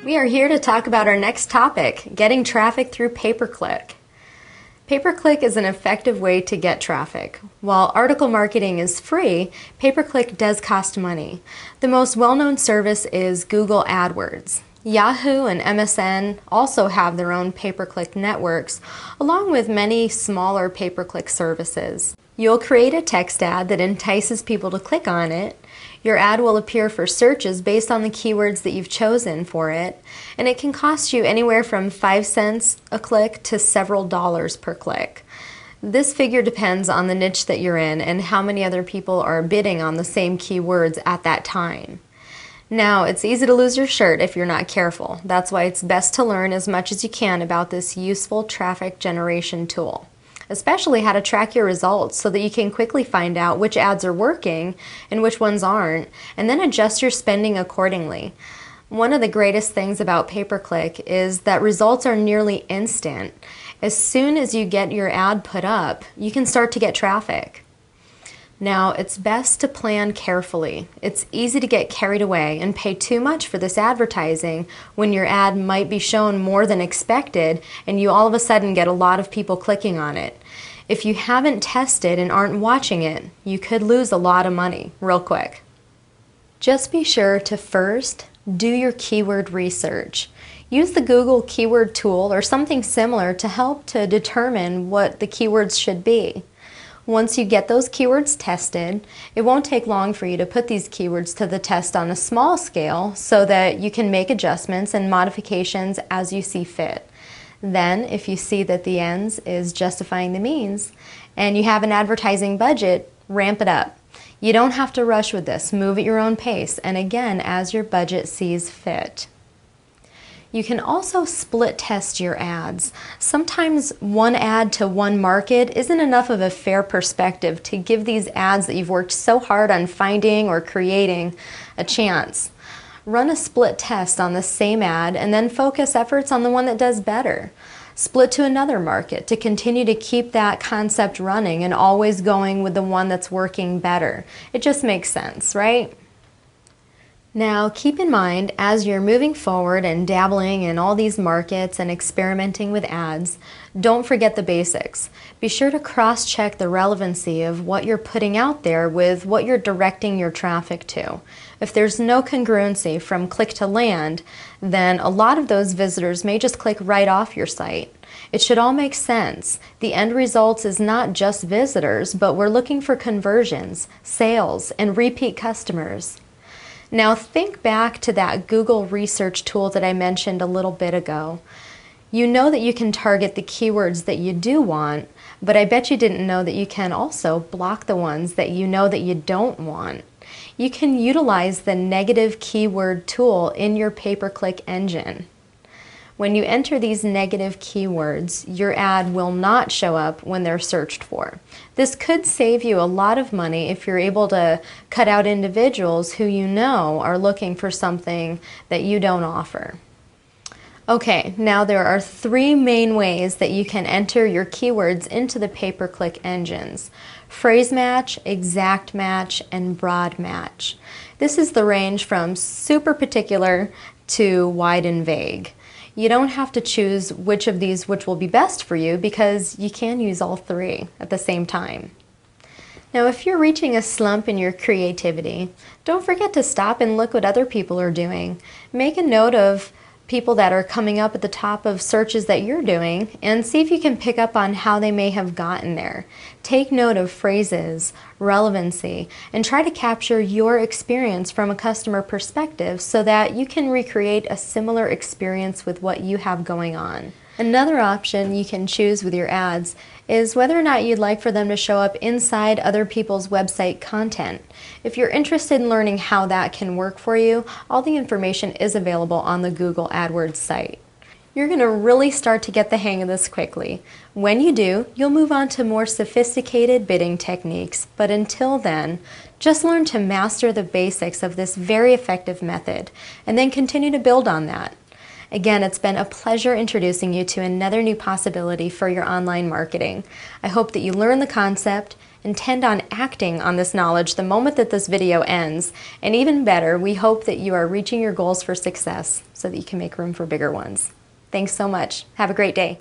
We are here to talk about our next topic, getting traffic through pay-per-click. Pay-per-click is an effective way to get traffic. While article marketing is free, pay-per-click does cost money. The most well-known service is Google AdWords. Yahoo and MSN also have their own pay-per-click networks, along with many smaller pay-per-click services. You'll create a text ad that entices people to click on it. Your ad will appear for searches based on the keywords that you've chosen for it, and it can cost you anywhere from 5 cents a click to several dollars per click. This figure depends on the niche that you're in and how many other people are bidding on the same keywords at that time. Now, it's easy to lose your shirt if you're not careful. That's why it's best to learn as much as you can about this useful traffic generation tool, especially how to track your results so that you can quickly find out which ads are working and which ones aren't, and then adjust your spending accordingly. One of the greatest things about pay-per-click is that results are nearly instant. As soon as you get your ad put up, you can start to get traffic. Now, it's best to plan carefully. It's easy to get carried away and pay too much for this advertising when your ad might be shown more than expected and you all of a sudden get a lot of people clicking on it. If you haven't tested and aren't watching it, you could lose a lot of money real quick. Just be sure to first do your keyword research. Use the Google keyword tool or something similar to help to determine what the keywords should be. Once you get those keywords tested, it won't take long for you to put these keywords to the test on a small scale so that you can make adjustments and modifications as you see fit. Then, if you see that the ends is justifying the means and you have an advertising budget, ramp it up. You don't have to rush with this. Move at your own pace, and again, as your budget sees fit. You can also split test your ads. Sometimes one ad to one market isn't enough of a fair perspective to give these ads that you've worked so hard on finding or creating a chance. Run a split test on the same ad and then focus efforts on the one that does better. Split to another market to continue to keep that concept running and always going with the one that's working better. It just makes sense, right? Now, keep in mind, as you're moving forward and dabbling in all these markets and experimenting with ads, don't forget the basics. Be sure to cross-check the relevancy of what you're putting out there with what you're directing your traffic to. If there's no congruency from click to land, then a lot of those visitors may just click right off your site. It should all make sense. The end results is not just visitors, but we're looking for conversions, sales, and repeat customers. Now think back to that Google research tool that I mentioned a little bit ago. You know that you can target the keywords that you do want, but I bet you didn't know that you can also block the ones that you know that you don't want. You can utilize the negative keyword tool in your pay-per-click engine. When you enter these negative keywords, your ad will not show up when they're searched for. This could save you a lot of money if you're able to cut out individuals who you know are looking for something that you don't offer. Okay, now there are 3 main ways that you can enter your keywords into the pay-per-click engines: phrase match, exact match, and broad match. This is the range from super particular to wide and vague. You don't have to choose which of these which will be best for you because you can use all 3 at the same time. Now, if you're reaching a slump in your creativity, don't forget to stop and look what other people are doing. Make a note of people that are coming up at the top of searches that you're doing and see if you can pick up on how they may have gotten there. Take note of phrases, relevancy, and try to capture your experience from a customer perspective so that you can recreate a similar experience with what you have going on. Another option you can choose with your ads is whether or not you'd like for them to show up inside other people's website content. If you're interested in learning how that can work for you, all the information is available on the Google AdWords site. You're going to really start to get the hang of this quickly. When you do, you'll move on to more sophisticated bidding techniques, but until then, just learn to master the basics of this very effective method, and then continue to build on that. Again, it's been a pleasure introducing you to another new possibility for your online marketing. I hope that you learn the concept intend on acting on this knowledge the moment that this video ends, and even better, we hope that you are reaching your goals for success so that you can make room for bigger ones. Thanks so much. Have a great day.